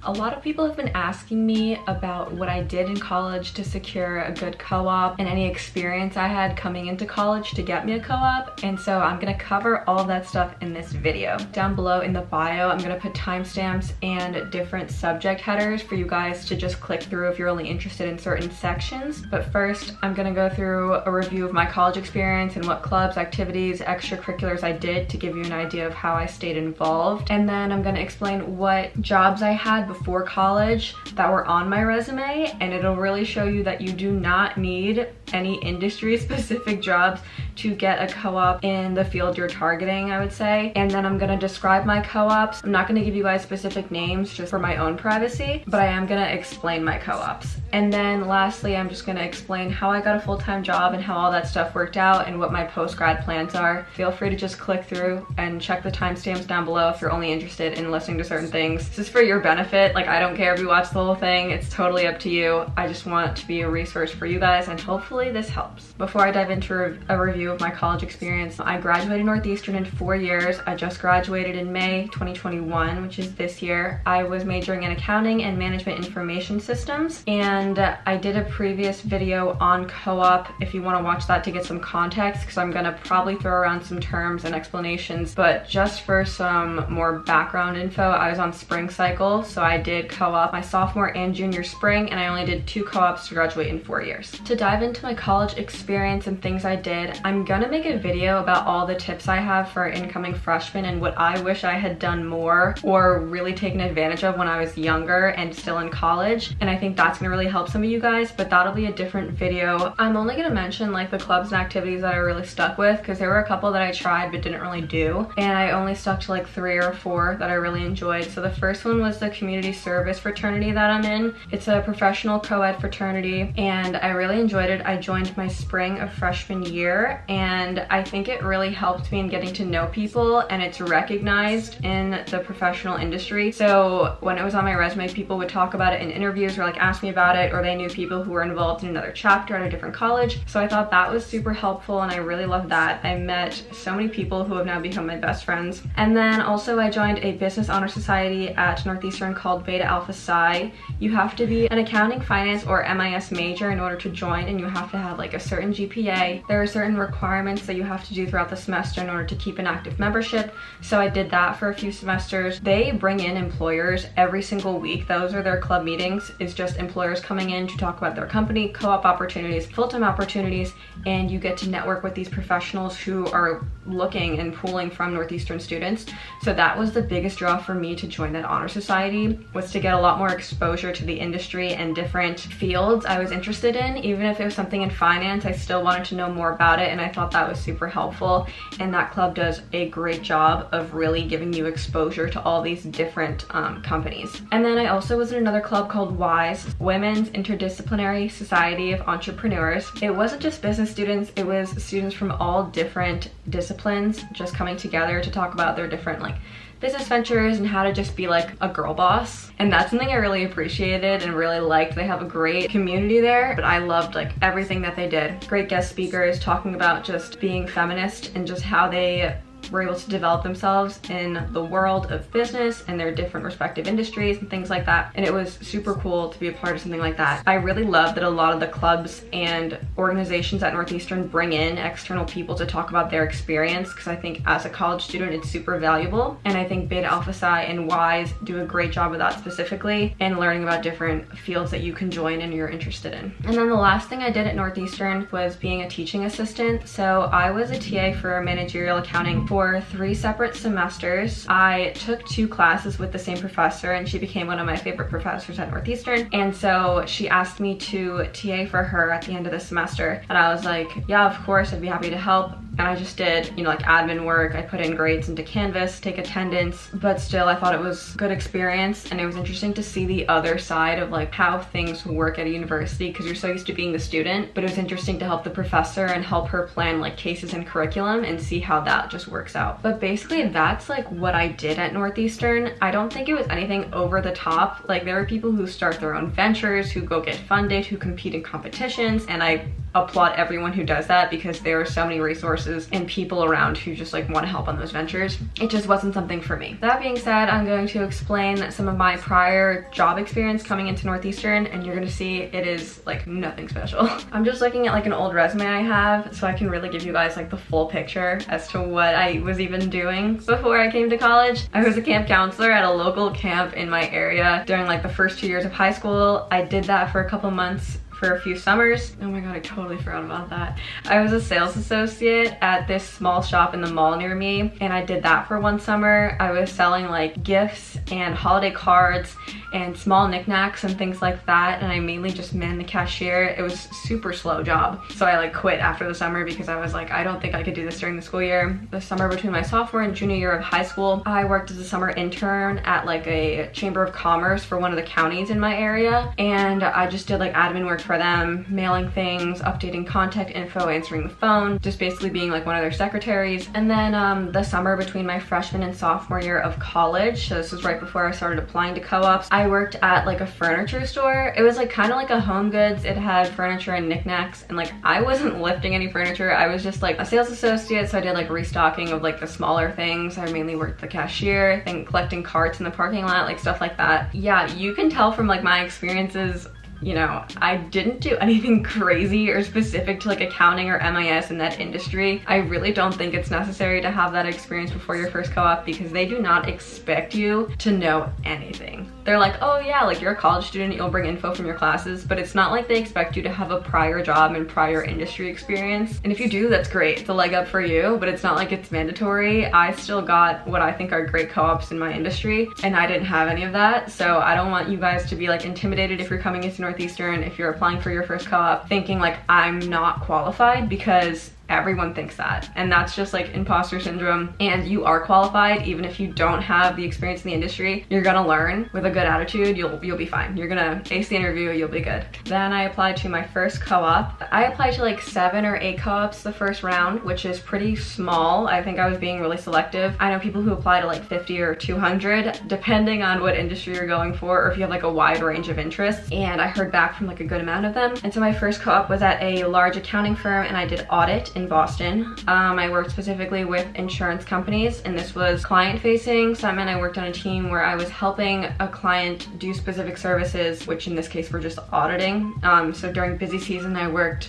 A lot of people have been asking me about what I did in college to secure a good co-op and any experience I had coming into college to get me a co-op, and so I'm gonna cover all of that stuff in this video. Down below in the bio, I'm gonna put timestamps and different subject headers for you guys to just click through if you're only interested in certain sections. But first, I'm gonna go through a review of my college experience and what clubs, activities, extracurriculars I did to give you an idea of how I stayed involved. And then I'm gonna explain what jobs I had before college that were on my resume, and it'll really show you that you do not need any industry specific jobs to get a co-op in the field you're targeting, I would say. And then I'm gonna describe my co-ops. I'm not gonna give you guys specific names just for my own privacy, but I am gonna explain my co-ops. And then lastly, I'm just gonna explain how I got a full-time job and how all that stuff worked out and what my post-grad plans are. Feel free to just click through and check the timestamps down below if you're only interested in listening to certain things. This is for your benefit. Like, I don't care if you watch the whole thing. It's totally up to you. I just want to be a resource for you guys, and hopefully this helps. Before I dive into a review of my college experience, I graduated Northeastern in 4 years. I just graduated in May 2021, which is this year. I was majoring in accounting and management information systems, and I did a previous video on co-op if you want to watch that to get some context, because I'm gonna probably throw around some terms and explanations. But just for some more background info, I was on spring cycle, so I did co-op my sophomore and junior spring, and I only did 2 co-ops to graduate in 4 years. To dive into my college experience and things I did, I'm gonna make a video about all the tips I have for incoming freshmen and what I wish I had done more or really taken advantage of when I was younger and still in college. And I think that's gonna really help some of you guys, but that'll be a different video. I'm only gonna mention like the clubs and activities that I really stuck with, because there were a couple that I tried but didn't really do, and I only stuck to like 3 or 4 that I really enjoyed. So the first one was the community service fraternity that I'm in. It's a professional co-ed fraternity, and I really enjoyed it. I joined my spring of freshman year, and I think it really helped me in getting to know people, and it's recognized in the professional industry. So when it was on my resume, people would talk about it in interviews or like ask me about it, or they knew people who were involved in another chapter at a different college. So I thought that was super helpful, and I really loved that. I met so many people who have now become my best friends. And then also I joined a business honor society at Northeastern called Beta Alpha Psi. You have to be an accounting, finance, or MIS major in order to join, and you have to have like a certain GPA. There are certain requirements that you have to do throughout the semester in order to keep an active membership. So I did that for a few semesters. They bring in employers every single week. Those are their club meetings, is just employers coming in to talk about their company, co-op opportunities, full-time opportunities, and you get to network with these professionals who are looking and pulling from Northeastern students. So that was the biggest draw for me to join that honor society, was to get a lot more exposure to the industry and different fields I was interested in. Even if it was something in finance, I still wanted to know more about it, and I thought that was super helpful. And that club does a great job of really giving you exposure to all these different companies. And then I also was in another club called WISE, Women's Interdisciplinary Society of Entrepreneurs. It wasn't just business students, it was students from all different disciplines just coming together to talk about their different like business ventures and how to just be like a girl boss. And that's something I really appreciated and really liked. They have a great community there, but I loved like everything that they did. Great guest speakers talking about just being feminist and just how they were able to develop themselves in the world of business and their different respective industries and things like that. And it was super cool to be a part of something like that. I really love that a lot of the clubs and organizations at Northeastern bring in external people to talk about their experience, because I think as a college student it's super valuable. And I think Beta Alpha Psi and WISE do a great job of that specifically, and learning about different fields that you can join and you're interested in. And then the last thing I did at Northeastern was being a teaching assistant. So I was a TA for managerial accounting for 3 separate semesters. I took 2 classes with the same professor, and she became one of my favorite professors at Northeastern. And so she asked me to TA for her at the end of the semester. And I was like, yeah, of course, I'd be happy to help. And I just did, you know, like admin work. I put in grades into Canvas, take attendance, but still I thought it was good experience, and it was interesting to see the other side of like how things work at a university, because you're so used to being the student. But it was interesting to help the professor and help her plan like cases and curriculum and see how that just works out. But basically that's like what I did at Northeastern. I don't think it was anything over the top. Like there were people who start their own ventures, who go get funded, who compete in competitions, and I applaud everyone who does that because there are so many resources and people around who just like want to help on those ventures. It just wasn't something for me. That being said, I'm going to explain some of my prior job experience coming into Northeastern, and you're gonna see it is like nothing special. I'm just looking at like an old resume I have so I can really give you guys like the full picture as to what I was even doing before I came to college. I was a camp counselor at a local camp in my area during like the first 2 years of high school. I did that for a couple months for a few summers. Oh my god, I totally forgot about that. I was a sales associate at this small shop in the mall near me, and I did that for one summer. I was selling like gifts and holiday cards and small knickknacks and things like that, and I mainly just manned the cashier. It was a super slow job, so I like quit after the summer because I was like, I don't think I could do this during the school year. The summer between my sophomore and junior year of high school, I worked as a summer intern at like a chamber of commerce for one of the counties in my area, and I just did like admin work for them, mailing things, updating contact info, answering the phone, just basically being like one of their secretaries. And then the summer between my freshman and sophomore year of college, so this was right before I started applying to co-ops, I worked at like a furniture store. It was like kind of like a home goods. It had furniture and knickknacks, and like I wasn't lifting any furniture. I was just like a sales associate, so I did like restocking of like the smaller things. I mainly worked the cashier, then collecting carts in the parking lot, like stuff like that. Yeah, you can tell from like my experiences, you know, I didn't do anything crazy or specific to like accounting or MIS in that industry. I really don't think it's necessary to have that experience before your first co-op because they do not expect you to know anything. They're like, oh yeah, like you're a college student, you'll bring info from your classes, but it's not like they expect you to have a prior job and prior industry experience. And if you do, that's great. It's a leg up for you, but it's not like it's mandatory. I still got what I think are great co-ops in my industry, and I didn't have any of that. So I don't want you guys to be like intimidated if you're coming into Northeastern, if you're applying for your first co-op, thinking like I'm not qualified, because everyone thinks that, and that's just like imposter syndrome. And you are qualified even if you don't have the experience in the industry. You're gonna learn with a good attitude. You'll be fine. You're gonna ace the interview, you'll be good. Then I applied to my first co-op. I applied to like 7 or 8 co-ops the first round, which is pretty small. I think I was being really selective. I know people who apply to like 50 or 200 depending on what industry you're going for, or if you have like a wide range of interests, and I heard back from like a good amount of them. And so my first co-op was at a large accounting firm, and I did audit in Boston. I worked specifically with insurance companies, and this was client facing, so that meant I worked on a team where I was helping a client do specific services, which in this case were just auditing. So during busy season I worked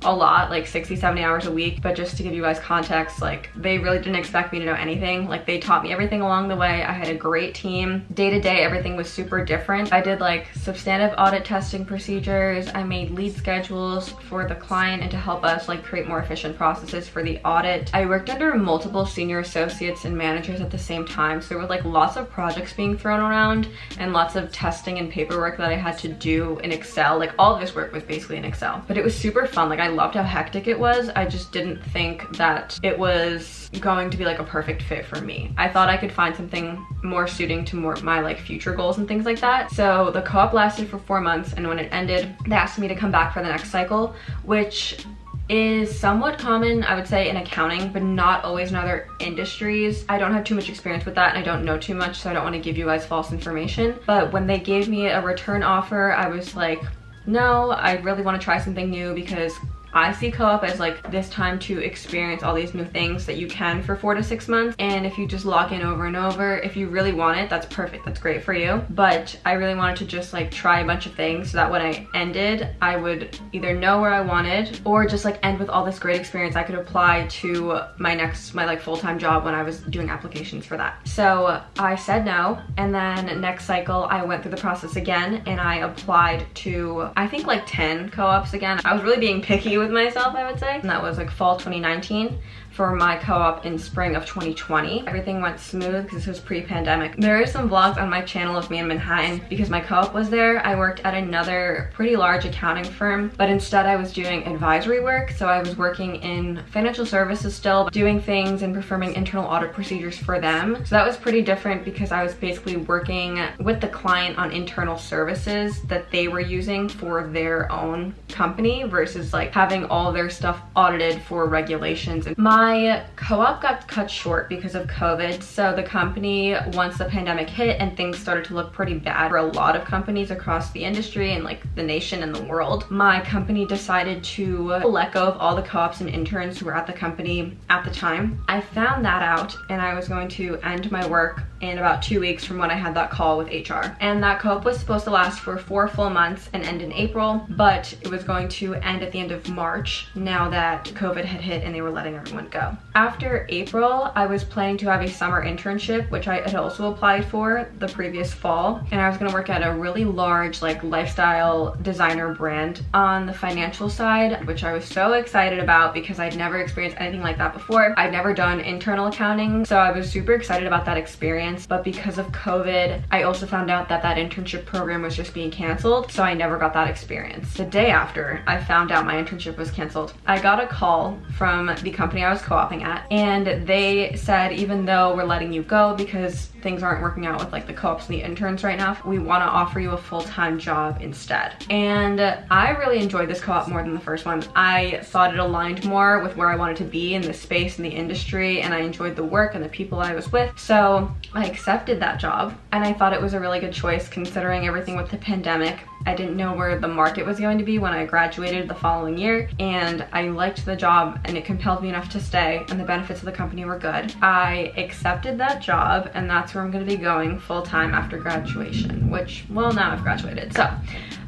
a lot, like 60-70 hours a week. But just to give you guys context, like they really didn't expect me to know anything. Like they taught me everything along the way. I had a great team. Day to day everything was super different. I did like substantive audit testing procedures. I made lead schedules for the client and to help us like create more efficient processes for the audit. I worked under multiple senior associates and managers at the same time, so there were like lots of projects being thrown around and lots of testing and paperwork that I had to do in Excel. Like all of this work was basically in Excel, but it was super fun. Like I loved how hectic it was. I just didn't think that it was going to be like a perfect fit for me. I thought I could find something more suiting to more my like future goals and things like that. So the co-op lasted for 4 months, and when it ended, they asked me to come back for the next cycle, which is somewhat common, I would say, in accounting, but not always in other industries. I don't have too much experience with that, and I don't know too much, so I don't want to give you guys false information. But when they gave me a return offer, I was like, no, I really want to try something new, because I see co-op as like this time to experience all these new things that you can for 4 to 6 months. And if you just lock in over and over, if you really want it, that's perfect, that's great for you. But I really wanted to just like try a bunch of things so that when I ended, I would either know where I wanted, or just like end with all this great experience I could apply to my like full-time job when I was doing applications for that. So I said no, and then next cycle I went through the process again, and I applied to I think like 10 co-ops again. I was really being picky with myself, I would say, and that was like fall 2019 for my co-op in spring of 2020. Everything went smooth because this was pre-pandemic. There are some vlogs on my channel of me in Manhattan because my co-op was there. I worked at another pretty large accounting firm, but instead I was doing advisory work. So I was working in financial services still, doing things and performing internal audit procedures for them. So that was pretty different because I was basically working with the client on internal services that they were using for their own company versus like having having all their stuff audited for regulations. My co-op got cut short because of COVID, so the company, once the pandemic hit and things started to look pretty bad for a lot of companies across the industry and like the nation and the world, my company decided to let go of all the co-ops and interns who were at the company at the time. I found that out and I was going to end my work in about 2 weeks from when I had that call with HR. And that co-op was supposed to last for 4 full months and end in April, but it was going to end at the end of March now that COVID had hit and they were letting everyone go. After April, I was planning to have a summer internship, which I had also applied for the previous fall, and I was gonna work at a really large like lifestyle designer brand on the financial side, which I was so excited about because I'd never experienced anything like that before. I'd never done internal accounting, so I was super excited about that experience. But because of COVID, I also found out that that internship program was just being canceled, so I never got that experience. The day after I found out my internship was canceled, I got a call from the company I was co-oping at, and they said, even though we're letting you go because things aren't working out with like the co-ops and the interns right now, we want to offer you a full-time job instead. And I really enjoyed this co-op more than the first one. I thought it aligned more with where I wanted to be in the space and the industry, and I enjoyed the work and the people I was with, so I accepted that job, and I thought it was a really good choice considering everything with the pandemic. I didn't know where the market was going to be when I graduated the following year, and I liked the job and it compelled me enough to stay, and the benefits of the company were good. I accepted that job, and that's where I'm going to be going full-time after graduation, which, well, now I've graduated. So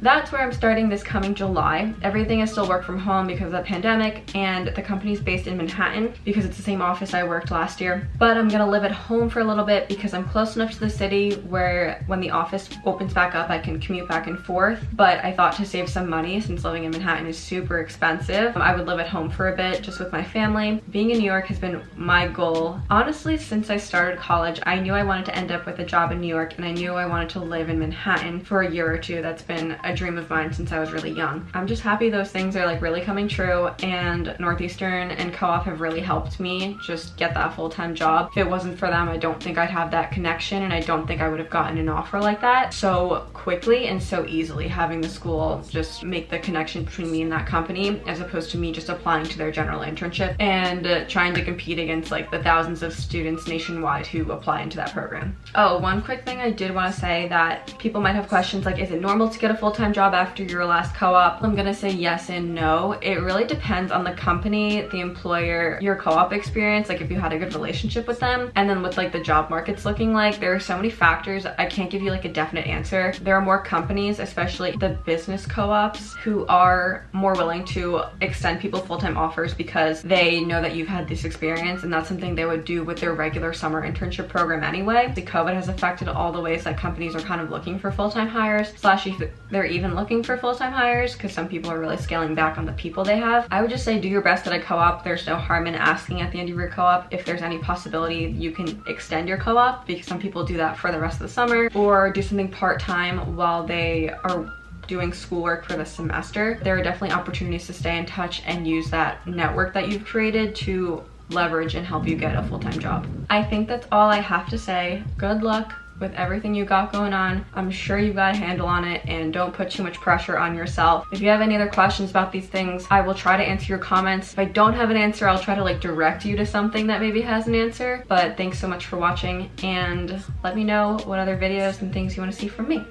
that's where I'm starting this coming July. Everything is still work from home because of the pandemic, and the company's based in Manhattan because it's the same office I worked last year. But I'm gonna live at home for a little bit because I'm close enough to the city where when the office opens back up, I can commute back and forth. But I thought to save some money, since living in Manhattan is super expensive, I would live at home for a bit just with my family. Being in New York has been my goal. Honestly, since I started college, I knew I wanted to end up with a job in New York, and I knew I wanted to live in Manhattan for a year or two. That's been a dream of mine since I was really young. I'm just happy those things are like really coming true, and Northeastern and co-op have really helped me just get that full-time job. If it wasn't for them, I don't think I'd have that connection, and I don't think I would have gotten an offer like that so quickly and so easily, having the school just make the connection between me and that company, as opposed to me just applying to their general internship and trying to compete against like the thousands of students nationwide who apply into that program. Oh, one quick thing I did want to say that people might have questions like, is it normal to get a full-time job after your last co-op? I'm gonna say yes and no. It really depends on the company, the employer, your co-op experience, like if you had a good relationship with them, and then with like the job market's looking like. There are so many factors, I can't give you like a definite answer. There are more companies, especially the business co-ops, who are more willing to extend people full-time offers because they know that you've had this experience, and that's something they would do with their regular summer internship program anyway. The COVID has affected all the ways that companies are kind of looking for full-time hires, slash if they're even looking for full-time hires, because some people are really scaling back on the people they have. I would just say do your best at a co-op. There's no harm in asking at the end of your co-op if there's any possibility you can extend your co-op, because some people do that for the rest of the summer, or do something part-time while they are doing schoolwork for the semester. There are definitely opportunities to stay in touch and use that network that you've created to leverage and help you get a full-time job. I think that's all I have to say. Good luck with everything you got going on. I'm sure you got a handle on it, and don't put too much pressure on yourself. If you have any other questions about these things, I will try to answer your comments. If I don't have an answer, I'll try to like direct you to something that maybe has an answer. But thanks so much for watching, and let me know what other videos and things you want to see from me.